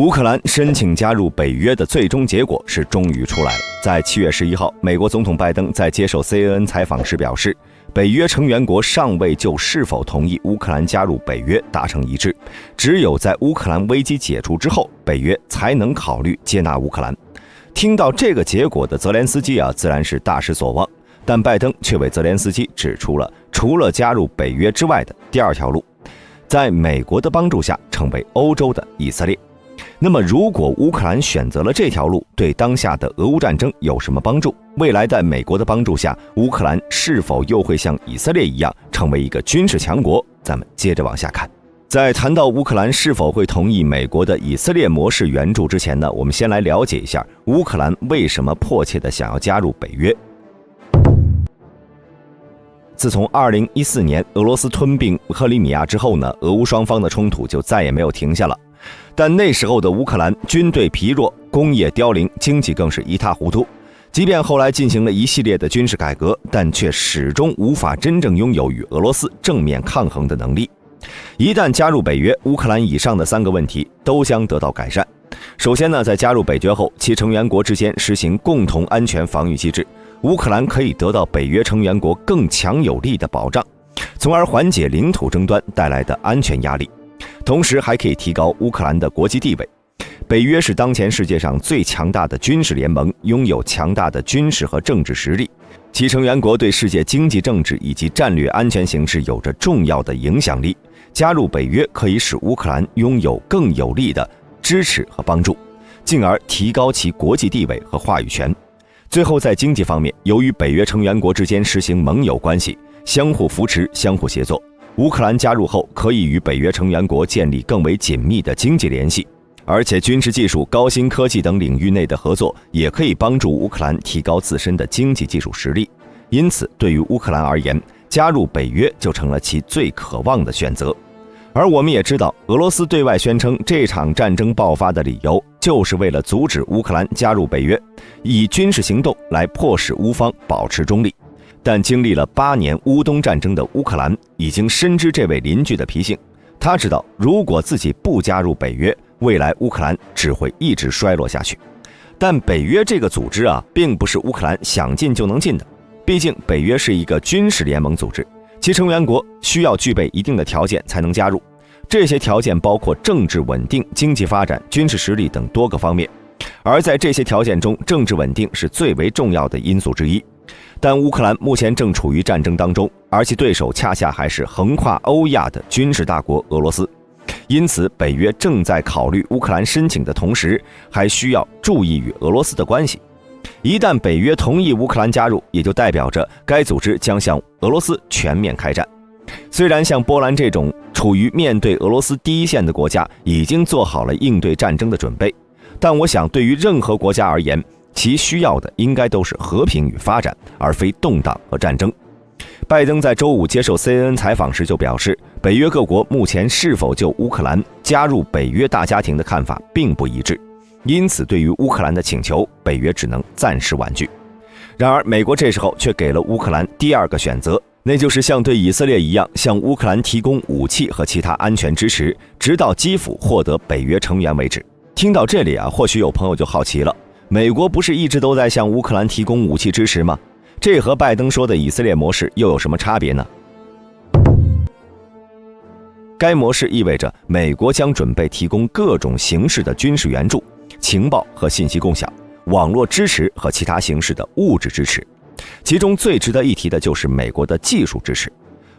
乌克兰申请加入北约的最终结果是终于出来了。在7月11号，美国总统拜登在接受 CNN 采访时表示，北约成员国尚未就是否同意乌克兰加入北约达成一致，只有在乌克兰危机解除之后，北约才能考虑接纳乌克兰。听到这个结果的泽连斯基自然是大失所望，但拜登却为泽连斯基指出了除了加入北约之外的第二条路，在美国的帮助下成为欧洲的以色列。那么如果乌克兰选择了这条路，对当下的俄乌战争有什么帮助？未来在美国的帮助下，乌克兰是否又会像以色列一样成为一个军事强国？咱们接着往下看。在谈到乌克兰是否会同意美国的以色列模式援助之前呢，我们先来了解一下乌克兰为什么迫切地想要加入北约。自从2014年俄罗斯吞并克里米亚之后呢，俄乌双方的冲突就再也没有停下了。但那时候的乌克兰军队疲弱，工业凋零，经济更是一塌糊涂。即便后来进行了一系列的军事改革，但却始终无法真正拥有与俄罗斯正面抗衡的能力。一旦加入北约，乌克兰以上的3个问题都将得到改善。首先呢，在加入北约后，其成员国之间实行共同安全防御机制，乌克兰可以得到北约成员国更强有力的保障，从而缓解领土争端带来的安全压力。同时还可以提高乌克兰的国际地位。北约是当前世界上最强大的军事联盟，拥有强大的军事和政治实力，其成员国对世界经济政治以及战略安全形势有着重要的影响力。加入北约可以使乌克兰拥有更有力的支持和帮助，进而提高其国际地位和话语权。最后在经济方面，由于北约成员国之间实行盟友关系，相互扶持，相互协作，乌克兰加入后可以与北约成员国建立更为紧密的经济联系，而且军事技术、高新科技等领域内的合作也可以帮助乌克兰提高自身的经济技术实力。因此对于乌克兰而言，加入北约就成了其最渴望的选择。而我们也知道，俄罗斯对外宣称这场战争爆发的理由就是为了阻止乌克兰加入北约，以军事行动来迫使乌方保持中立。但经历了8年乌东战争的乌克兰已经深知这位邻居的脾性，他知道如果自己不加入北约，未来乌克兰只会一直衰落下去。但北约这个组织并不是乌克兰想进就能进的，毕竟北约是一个军事联盟组织，其成员国需要具备一定的条件才能加入。这些条件包括政治稳定、经济发展、军事实力等多个方面，而在这些条件中，政治稳定是最为重要的因素之一。但乌克兰目前正处于战争当中，而其对手恰恰还是横跨欧亚的军事大国俄罗斯。因此北约正在考虑乌克兰申请的同时，还需要注意与俄罗斯的关系。一旦北约同意乌克兰加入，也就代表着该组织将向俄罗斯全面开战。虽然像波兰这种处于面对俄罗斯第一线的国家已经做好了应对战争的准备，但我想对于任何国家而言，其需要的应该都是和平与发展，而非动荡和战争。拜登在周五接受 CNN 采访时就表示，北约各国目前是否就乌克兰加入北约大家庭的看法并不一致，因此对于乌克兰的请求，北约只能暂时婉拒。然而美国这时候却给了乌克兰第二个选择，那就是像对以色列一样，向乌克兰提供武器和其他安全支持，直到基辅获得北约成员为止。听到这里或许有朋友就好奇了，美国不是一直都在向乌克兰提供武器支持吗？这和拜登说的以色列模式又有什么差别呢？该模式意味着美国将准备提供各种形式的军事援助、情报和信息共享、网络支持和其他形式的物质支持。其中最值得一提的就是美国的技术支持。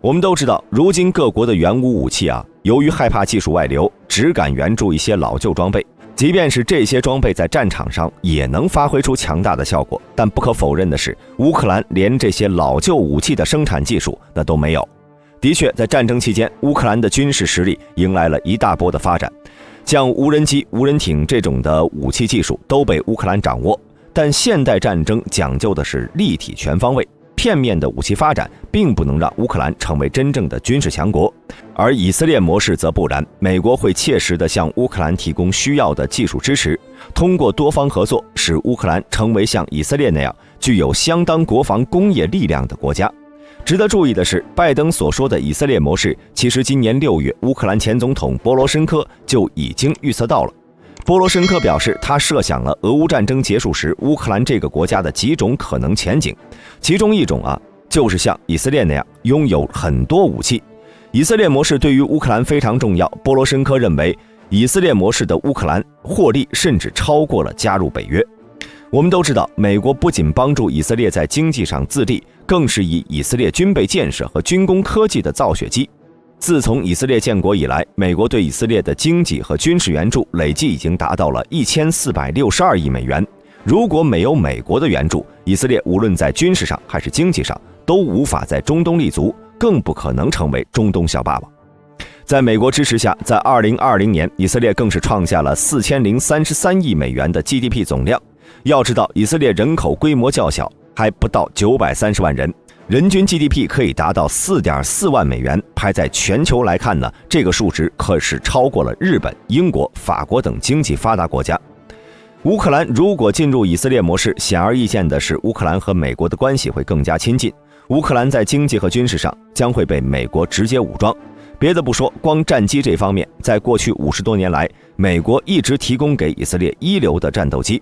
我们都知道，如今各国的援乌武器由于害怕技术外流，只敢援助一些老旧装备。即便是这些装备在战场上也能发挥出强大的效果，但不可否认的是，乌克兰连这些老旧武器的生产技术那都没有。的确，在战争期间，乌克兰的军事实力迎来了一大波的发展，像无人机、无人艇这种的武器技术都被乌克兰掌握。但现代战争讲究的是立体全方位，片面的武器发展并不能让乌克兰成为真正的军事强国。而以色列模式则不然，美国会切实地向乌克兰提供需要的技术支持，通过多方合作，使乌克兰成为像以色列那样具有相当国防工业力量的国家。值得注意的是，拜登所说的以色列模式，其实今年6月乌克兰前总统波罗申科就已经预测到了。波罗申科表示，他设想了俄乌战争结束时乌克兰这个国家的几种可能前景，其中一种就是像以色列那样拥有很多武器。以色列模式对于乌克兰非常重要，波罗申科认为以色列模式的乌克兰获利甚至超过了加入北约。我们都知道，美国不仅帮助以色列在经济上自立，更是以以色列军备建设和军工科技的造血机。自从以色列建国以来，美国对以色列的经济和军事援助累计已经达到了1462亿美元。如果没有美国的援助，以色列无论在军事上还是经济上都无法在中东立足，更不可能成为中东小霸王。在美国支持下，在2020年，以色列更是创下了4033亿美元的 GDP 总量。要知道，以色列人口规模较小，还不到930万人，人均 GDP 可以达到4.4万美元，排在全球来看呢，这个数值可是超过了日本、英国、法国等经济发达国家。乌克兰如果进入以色列模式，显而易见的是，乌克兰和美国的关系会更加亲近。乌克兰在经济和军事上将会被美国直接武装。别的不说，光战机这方面，在过去50多年来，美国一直提供给以色列一流的战斗机。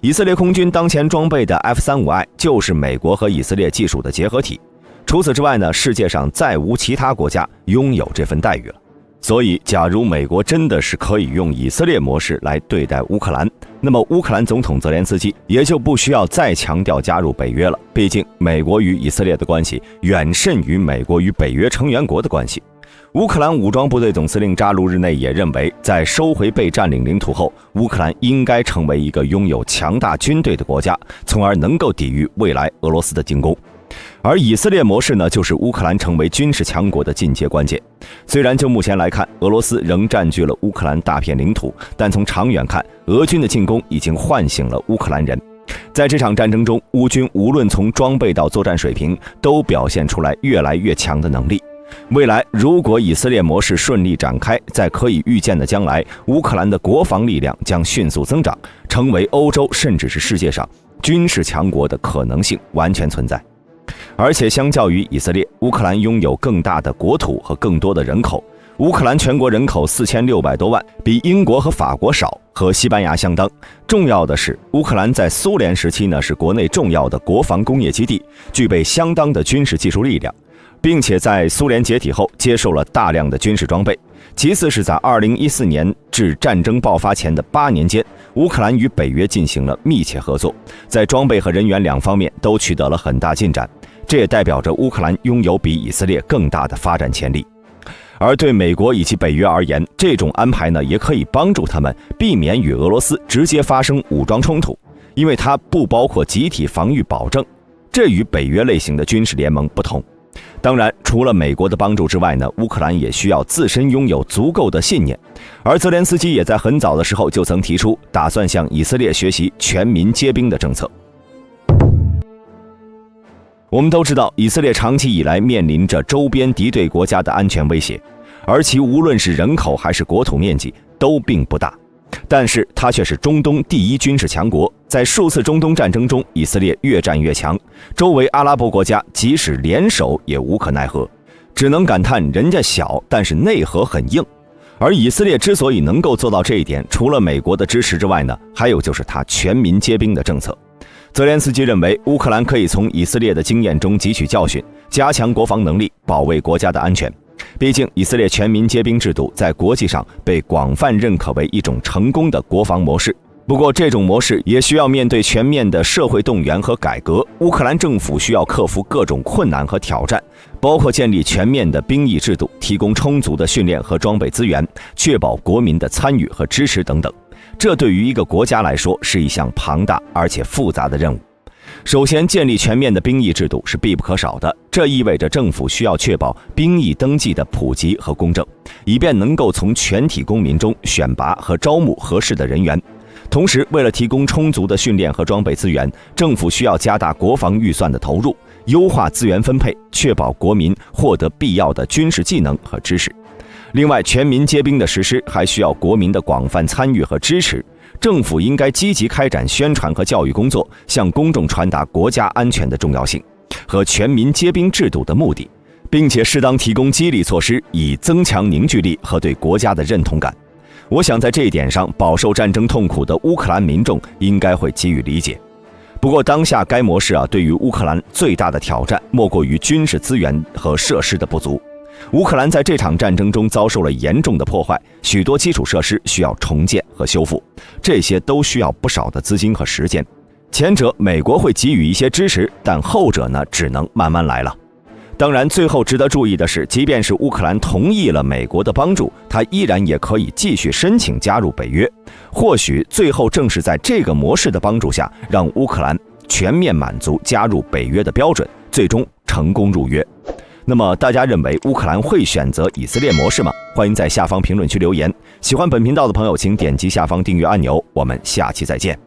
以色列空军当前装备的 F-35I 就是美国和以色列技术的结合体。除此之外呢，世界上再无其他国家拥有这份待遇了。所以，假如美国真的是可以用以色列模式来对待乌克兰，那么乌克兰总统泽连斯基也就不需要再强调加入北约了。毕竟，美国与以色列的关系远甚于美国与北约成员国的关系。乌克兰武装部队总司令扎卢日内也认为，在收回被占领领土后，乌克兰应该成为一个拥有强大军队的国家，从而能够抵御未来俄罗斯的进攻。而以色列模式呢，就是乌克兰成为军事强国的进阶关键。虽然就目前来看，俄罗斯仍占据了乌克兰大片领土，但从长远看，俄军的进攻已经唤醒了乌克兰人。在这场战争中，乌军无论从装备到作战水平，都表现出来越来越强的能力。未来如果以色列模式顺利展开，在可以预见的将来，乌克兰的国防力量将迅速增长，成为欧洲甚至是世界上军事强国的可能性完全存在。而且相较于以色列，乌克兰拥有更大的国土和更多的人口。乌克兰全国人口4600多万，比英国和法国少，和西班牙相当。重要的是，乌克兰在苏联时期呢，是国内重要的国防工业基地，具备相当的军事技术力量，并且在苏联解体后接受了大量的军事装备。其次是在2014年至战争爆发前的8年间，乌克兰与北约进行了密切合作，在装备和人员两方面都取得了很大进展。这也代表着乌克兰拥有比以色列更大的发展潜力。而对美国以及北约而言，这种安排呢，也可以帮助他们避免与俄罗斯直接发生武装冲突，因为它不包括集体防御保证，这与北约类型的军事联盟不同。当然，除了美国的帮助之外呢，乌克兰也需要自身拥有足够的信念。而泽连斯基也在很早的时候就曾提出，打算向以色列学习全民皆兵的政策。我们都知道，以色列长期以来面临着周边敌对国家的安全威胁，而其无论是人口还是国土面积都并不大。但是它却是中东第一军事强国，在数次中东战争中，以色列越战越强，周围阿拉伯国家即使联手也无可奈何，只能感叹人家小，但是内核很硬。而以色列之所以能够做到这一点，除了美国的支持之外呢，还有就是它全民皆兵的政策。泽连斯基认为，乌克兰可以从以色列的经验中汲取教训，加强国防能力，保卫国家的安全。毕竟，以色列全民皆兵制度在国际上被广泛认可为一种成功的国防模式。不过，这种模式也需要面对全面的社会动员和改革。乌克兰政府需要克服各种困难和挑战，包括建立全面的兵役制度，提供充足的训练和装备资源，确保国民的参与和支持等等。这对于一个国家来说是一项庞大而且复杂的任务。首先，建立全面的兵役制度是必不可少的，这意味着政府需要确保兵役登记的普及和公正，以便能够从全体公民中选拔和招募合适的人员。同时，为了提供充足的训练和装备资源，政府需要加大国防预算的投入，优化资源分配，确保国民获得必要的军事技能和知识。另外，全民皆兵的实施还需要国民的广泛参与和支持。政府应该积极开展宣传和教育工作，向公众传达国家安全的重要性和全民皆兵制度的目的，并且适当提供激励措施，以增强凝聚力和对国家的认同感。我想在这一点上，饱受战争痛苦的乌克兰民众应该会给予理解。不过当下该模式对于乌克兰最大的挑战莫过于军事资源和设施的不足。乌克兰在这场战争中遭受了严重的破坏，许多基础设施需要重建和修复，这些都需要不少的资金和时间。前者美国会给予一些支持，但后者呢，只能慢慢来了。当然，最后值得注意的是，即便是乌克兰同意了美国的帮助，他依然也可以继续申请加入北约。或许最后正是在这个模式的帮助下，让乌克兰全面满足加入北约的标准，最终成功入约。那么大家认为乌克兰会选择以色列模式吗？欢迎在下方评论区留言。喜欢本频道的朋友，请点击下方订阅按钮。我们下期再见。